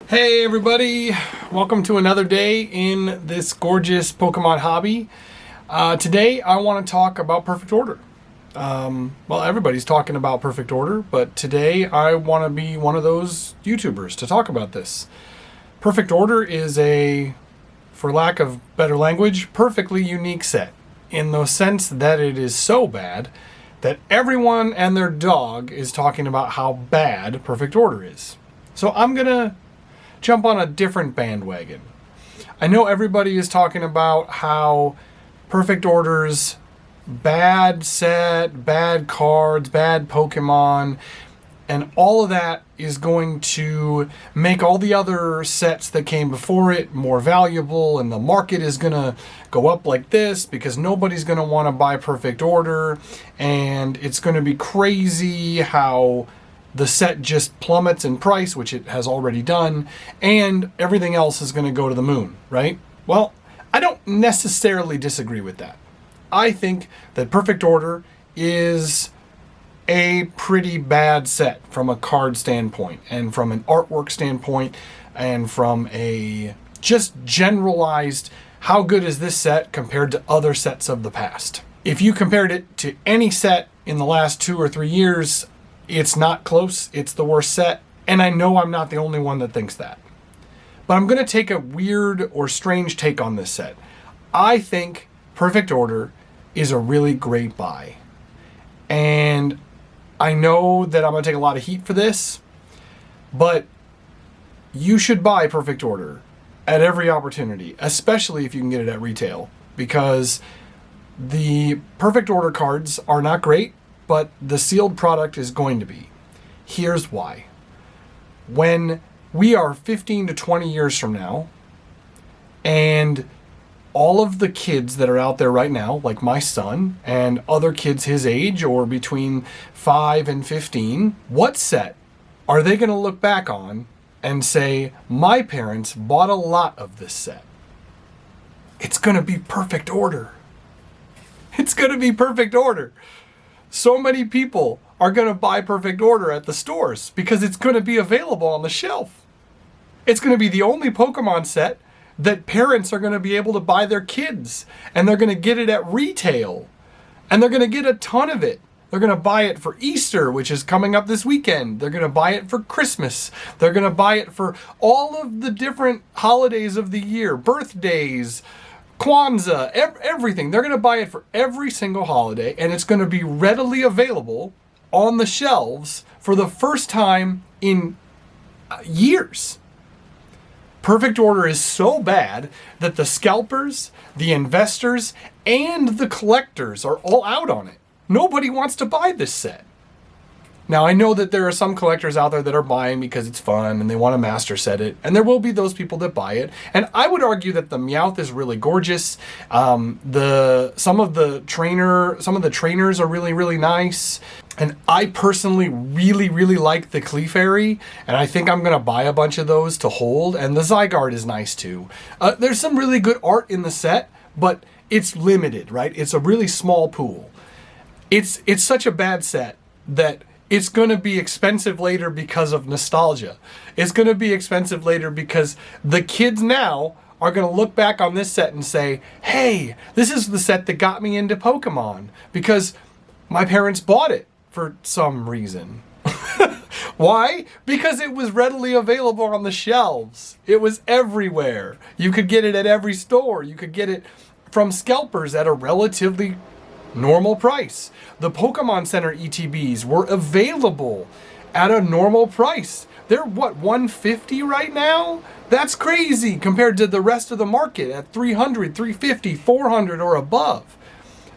Hey everybody, welcome to another day in this gorgeous Pokemon hobby. Today I want to talk about Perfect Order. Well, everybody's talking about Perfect Order, but today I want to be one of those YouTubers to talk about this. Perfect Order is a, for lack of better language, perfectly unique set in the sense that it is so bad that everyone and their dog is talking about how bad Perfect Order is. So I'm going to jump on a different bandwagon. I know everybody is talking about how Perfect Order's bad set, bad cards, bad Pokemon, and all of that is going to make all the other sets that came before it more valuable, and the market is going to go up like this because nobody's going to want to buy Perfect Order, and it's going to be crazy how the set just plummets in price, which it has already done, and everything else is going to go to the moon, right? Well, I don't necessarily disagree with that. I think that Perfect Order is a pretty bad set from a card standpoint, and from an artwork standpoint, and from a just generalized, how good is this set compared to other sets of the past? If you compared it to any set in the last 2 or 3 years, it's not close, it's the worst set, and I know I'm not the only one that thinks that. But I'm going to take a weird or strange take on this set. I think Perfect Order is a really great buy. And I know that I'm going to take a lot of heat for this, but you should buy Perfect Order at every opportunity, especially if you can get it at retail, because the Perfect Order cards are not great, but the sealed product is going to be. Here's why. When we are 15 to 20 years from now, and all of the kids that are out there right now, like my son and other kids his age or between 5 and 15, what set are they going to look back on and say, my parents bought a lot of this set? It's going to be Perfect Order. It's going to be Perfect Order. So many people are going to buy Perfect Order at the stores because it's going to be available on the shelf. It's going to be the only Pokemon set that parents are going to be able to buy their kids, and they're going to get it at retail, and they're going to get a ton of it. They're going to buy it for Easter, which is coming up this weekend. They're going to buy it for Christmas. They're going to buy it for all of the different holidays of the year, birthdays, Kwanzaa, everything. They're going to buy it for every single holiday, and it's going to be readily available on the shelves for the first time in years. Perfect Order is so bad that the scalpers, the investors, and the collectors are all out on it. Nobody wants to buy this set. Now, I know that there are some collectors out there that are buying because it's fun and they want to master set it, and there will be those people that buy it. And I would argue that the Meowth is really gorgeous. Some of the trainers are really, really nice. And I personally really, really like the Clefairy, and I think I'm going to buy a bunch of those to hold. And the Zygarde is nice too. There's some really good art in the set, but it's limited, right? It's a really small pool. It's such a bad set that it's going to be expensive later because of nostalgia. It's going to be expensive later because the kids now are going to look back on this set and say, hey, this is the set that got me into Pokemon because my parents bought it for some reason. Why? Because it was readily available on the shelves. It was everywhere. You could get it at every store. You could get it from scalpers at a relatively normal price. The Pokemon Center ETBs were available at a normal price. They're what, $150 right now? That's crazy compared to the rest of the market at $300, $350, $400 or above.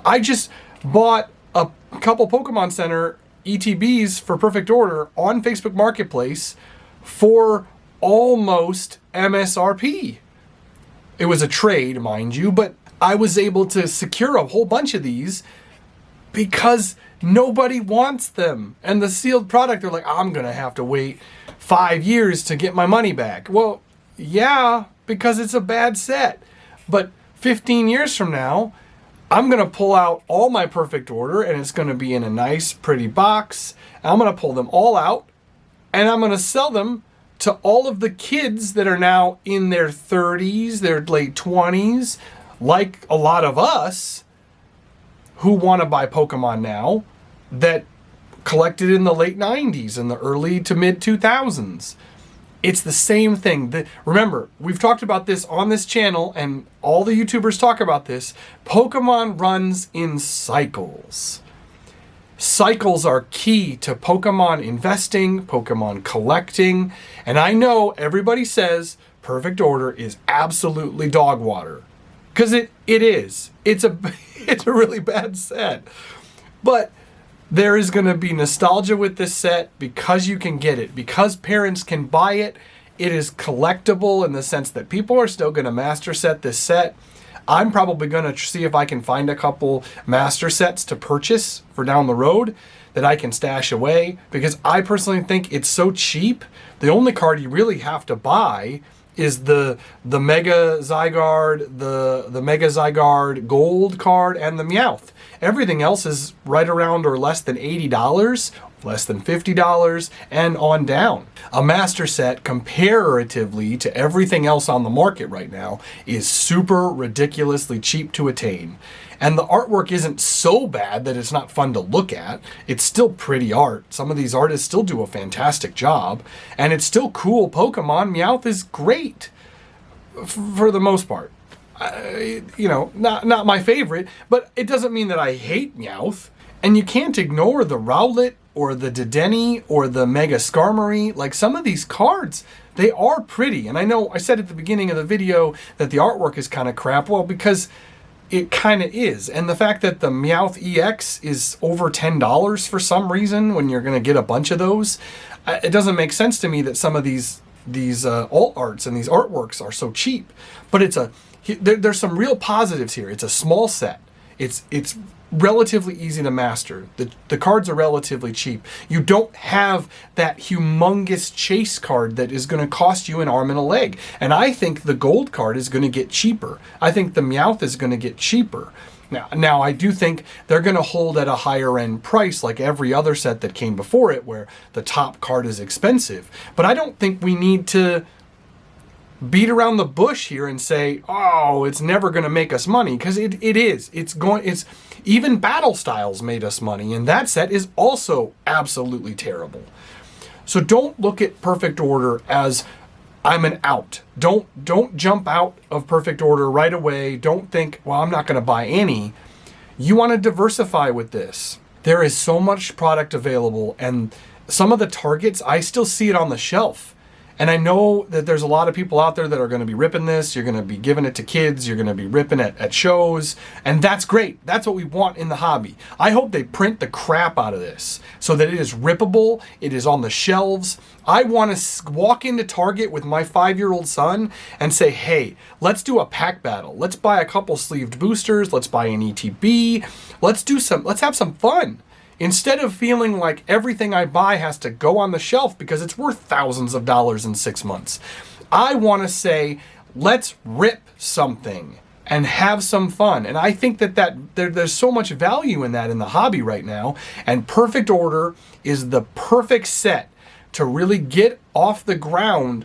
I just bought a couple Pokemon Center ETBs for Perfect Order on Facebook Marketplace for almost MSRP. It was a trade, mind you, but I was able to secure a whole bunch of these because nobody wants them. And the sealed product, they're like, I'm going to have to wait 5 years to get my money back. Well, yeah, because it's a bad set. But 15 years from now, I'm going to pull out all my Perfect Order, and it's going to be in a nice, pretty box. I'm going to pull them all out, and I'm going to sell them to all of the kids that are now in their 30s, their late 20s, like a lot of us who want to buy Pokemon now, that collected in the late 90s and the early to mid 2000s. It's the same thing. Remember, we've talked about this on this channel, and all the YouTubers talk about this. Pokemon runs in cycles. Cycles are key to Pokemon investing, Pokemon collecting, and I know everybody says Perfect Order is absolutely dog water, because it is. It's a really bad set, but there is going to be nostalgia with this set because you can get it, because parents can buy it. It is collectible in the sense that people are still going to master set this set. I'm probably going to see if I can find a couple master sets to purchase for down the road that I can stash away, because I personally think it's so cheap. The only card you really have to buy is the Mega Zygarde, the Mega Zygarde Gold card, and the Meowth. Everything else is right around or less than $80, less than $50, and on down. A master set, comparatively to everything else on the market right now, is super ridiculously cheap to attain. And the artwork isn't so bad that it's not fun to look at. It's still pretty art. Some of these artists still do a fantastic job, and it's still cool Pokemon. Meowth is great for the most part. Not my favorite, but it doesn't mean that I hate Meowth. And you can't ignore the Rowlet or the Dedenne or the Mega Skarmory. Like, some of these cards, they are pretty. And I know I said at the beginning of the video that the artwork is kind of crap. Well, because it kind of is. And the fact that the Meowth EX is over $10 for some reason when you're going to get a bunch of those, it doesn't make sense to me that some of these alt arts and these artworks are so cheap. But there's some real positives here. It's a small set. It's relatively easy to master. The cards are relatively cheap. You don't have that humongous chase card that is going to cost you an arm and a leg. And I think the gold card is going to get cheaper. I think the Meowth is going to get cheaper. Now I do think they're going to hold at a higher end price like every other set that came before it, where the top card is expensive. But I don't think we need to beat around the bush here and say, oh, it's never going to make us money, because it is. Even Battle Styles made us money, and that set is also absolutely terrible. So don't look at Perfect Order as I'm an out. Don't jump out of Perfect Order right away. Don't think, well, I'm not going to buy any. You want to diversify with this. There is so much product available, and some of the targets, I still see it on the shelf. And I know that there's a lot of people out there that are going to be ripping this. You're going to be giving it to kids. You're going to be ripping it at shows. And that's great. That's what we want in the hobby. I hope they print the crap out of this so that it is rippable. It is on the shelves. I want to walk into Target with my 5-year-old son and say, hey, let's do a pack battle. Let's buy a couple sleeved boosters. Let's buy an ETB. Let's have some fun. Instead of feeling like everything I buy has to go on the shelf because it's worth thousands of dollars in 6 months. I want to say, let's rip something and have some fun. And I think that there's so much value in that in the hobby right now. And Perfect Order is the perfect set to really get off the ground,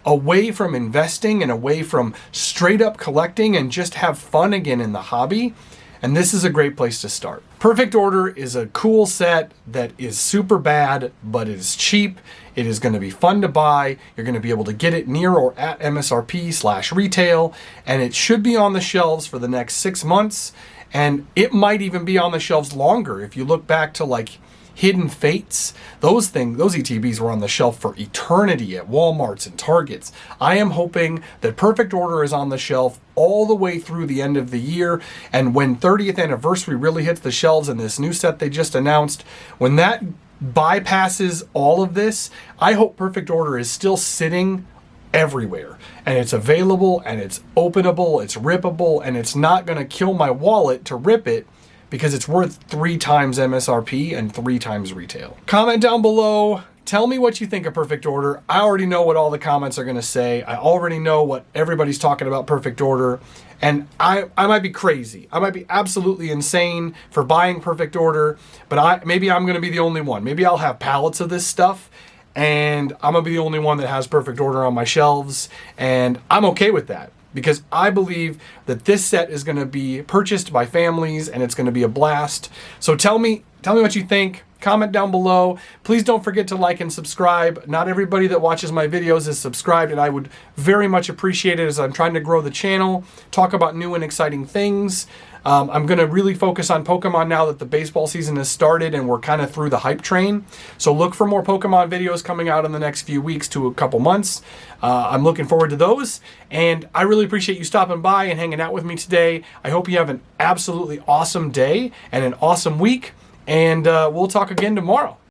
away from investing and away from straight up collecting, and just have fun again in the hobby. And this is a great place to start. Perfect Order is a cool set that is super bad, but it is cheap. It is going to be fun to buy. You're going to be able to get it near or at MSRP/retail, and it should be on the shelves for the next 6 months. And it might even be on the shelves longer. If you look back to like Hidden Fates, those ETBs were on the shelf for eternity at Walmarts and Targets. I am hoping that Perfect Order is on the shelf all the way through the end of the year, and when 30th anniversary really hits the shelves and this new set they just announced, when that bypasses all of this, I hope Perfect Order is still sitting everywhere, and it's available, and it's openable, it's rippable, and it's not going to kill my wallet to rip it, because it's worth 3 times MSRP and 3 times retail. Comment down below. Tell me what you think of Perfect Order. I already know what all the comments are going to say. I already know what everybody's talking about Perfect Order. And I might be crazy. I might be absolutely insane for buying Perfect Order. But maybe I'm going to be the only one. Maybe I'll have pallets of this stuff. and I'm gonna be the only one that has Perfect Order on my shelves, and I'm okay with that because I believe that this set is gonna be purchased by families and it's gonna be a blast. So tell me what you think. Comment down below. Please don't forget to like and subscribe. Not everybody that watches my videos is subscribed, and I would very much appreciate it as I'm trying to grow the channel, talk about new and exciting things. I'm going to really focus on Pokemon now that the baseball season has started and we're kind of through the hype train. So look for more Pokemon videos coming out in the next few weeks to a couple months. I'm looking forward to those, and I really appreciate you stopping by and hanging out with me today. I hope you have an absolutely awesome day and an awesome week. And we'll talk again tomorrow.